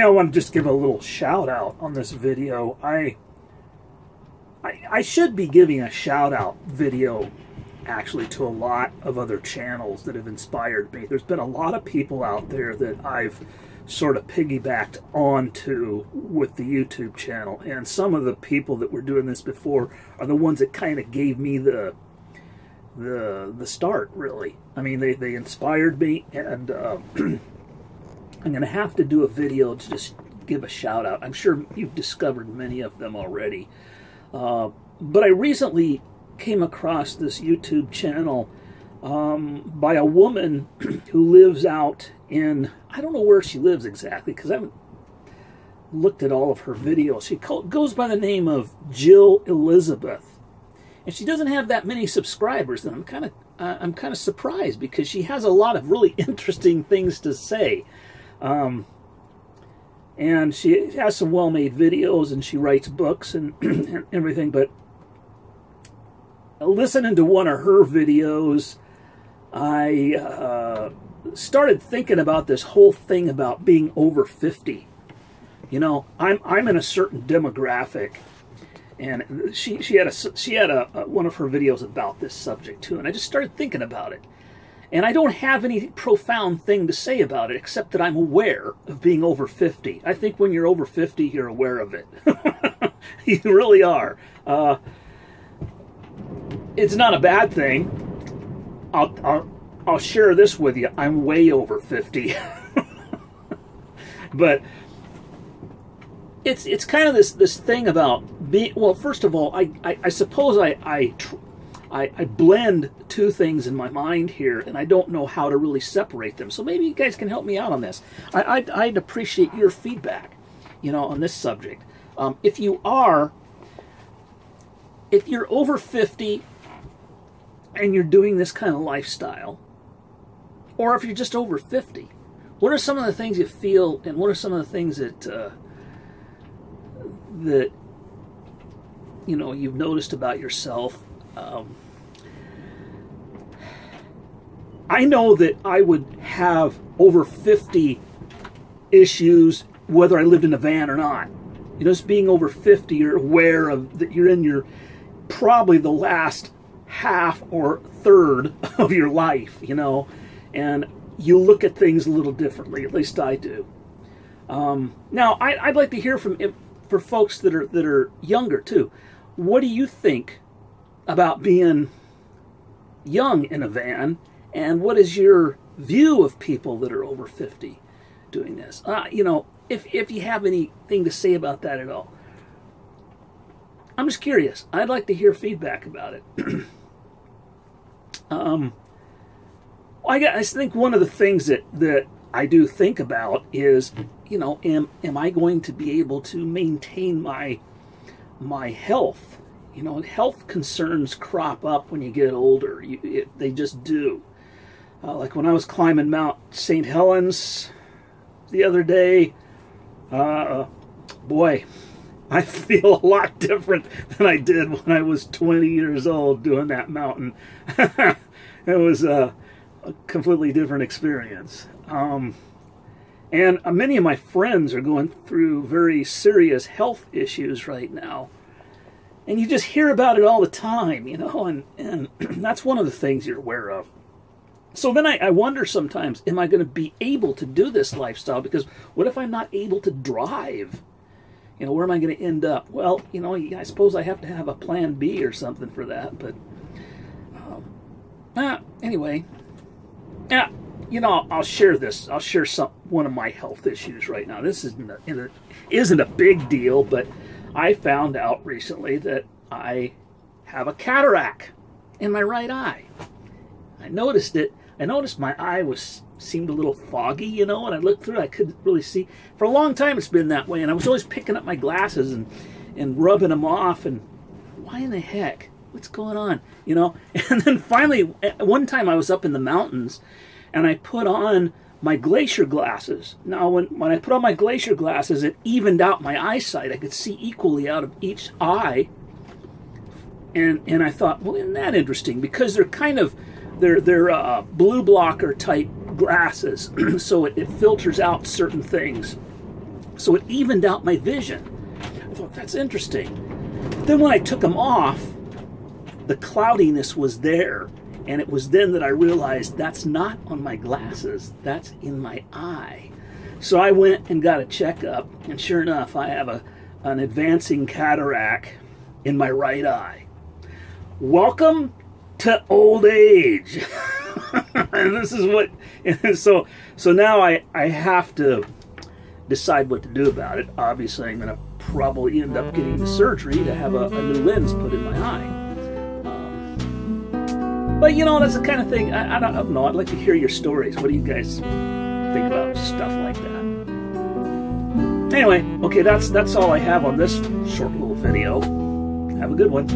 Hey, I want to just give a little shout out on this video. I should be giving a shout out video actually to a lot of other channels that have inspired me. There's been a lot of people out there that I've sort of piggybacked onto with the YouTube channel, and some of the people that were doing this before are the ones that kind of gave me the start, really. I mean, they inspired me, and I'm going to have to do a video to just give a shout out. I'm sure you've discovered many of them already. But I recently came across this YouTube channel by a woman who lives out in, I don't know where she lives exactly because I haven't looked at all of her videos. She goes by the name of Jill Elizabeth. And she doesn't have that many subscribers, and I'm kind of surprised because she has a lot of really interesting things to say. And she has some well-made videos, and she writes books and, and everything, but listening to one of her videos, I started thinking about this whole thing about being over 50. You know, I'm in a certain demographic, and she had one of her videos about this subject too, and I just started thinking about it. And I don't have any profound thing to say about it, except that I'm aware of being over 50. I think when you're over 50, you're aware of it. You really are. It's not a bad thing. I'll share this with you. I'm way over 50. But it's kind of this thing about being, well, first of all, I suppose I blend two things in my mind here, and I don't know how to really separate them. So maybe you guys can help me out on this. I'd appreciate your feedback, you know, on this subject. If you're over 50 and you're doing this kind of lifestyle, or if you're just over 50, what are some of the things you feel, and what are some of the things that you know, you've noticed about yourself? I know that I would have over 50 issues whether I lived in a van or not. You know, just being over 50, you're aware of that you're in your probably the last half or third of your life, you know, and you look at things a little differently. At least I do. Now, I'd like to hear for folks that are younger too. What do you think about being young in a van, and what is your view of people that are over 50 doing this? You know, if you have anything to say about that at all. I'm just curious. I'd like to hear feedback about it. I think one of the things that I do think about is, you know, am I going to be able to maintain my health? You know, health concerns crop up when you get older. They just do. Like when I was climbing Mount St. Helens the other day, boy, I feel a lot different than I did when I was 20 years old doing that mountain. It was a completely different experience. And many of my friends are going through very serious health issues right now. And you just hear about it all the time, you know, and that's one of the things you're aware of. So then I wonder sometimes, am I going to be able to do this lifestyle? Because what if I'm not able to drive? You know, where am I going to end up? Well, you know, I suppose I have to have a plan B or something for that. But anyway, yeah, you know, I'll share this. I'll share one of my health issues right now. This isn't a big deal, but I found out recently that I have a cataract in my right eye. I noticed it. I noticed my eye seemed a little foggy, you know, and I looked through it, I couldn't really see. For a long time it's been that way, and I was always picking up my glasses and rubbing them off, and why in the heck? What's going on? You know? And then finally, one time I was up in the mountains, and I put on my glacier glasses. Now, when I put on my glacier glasses, it evened out my eyesight. I could see equally out of each eye. And I thought, well, isn't that interesting? Because they're kind of, they're blue blocker type glasses, so it filters out certain things. So it evened out my vision. I thought, that's interesting. But then when I took them off, the cloudiness was there. And it was then that I realized that's not on my glasses, that's in my eye. So I went and got a checkup, and sure enough, I have an advancing cataract in my right eye. Welcome to old age. And this is what, and so now I have to decide what to do about it. Obviously, I'm going to probably end up getting the surgery to have a new lens put in my eye. But you know, that's the kind of thing, I don't know, I'd like to hear your stories. What do you guys think about stuff like that? Anyway, okay, that's all I have on this short little video. Have a good one.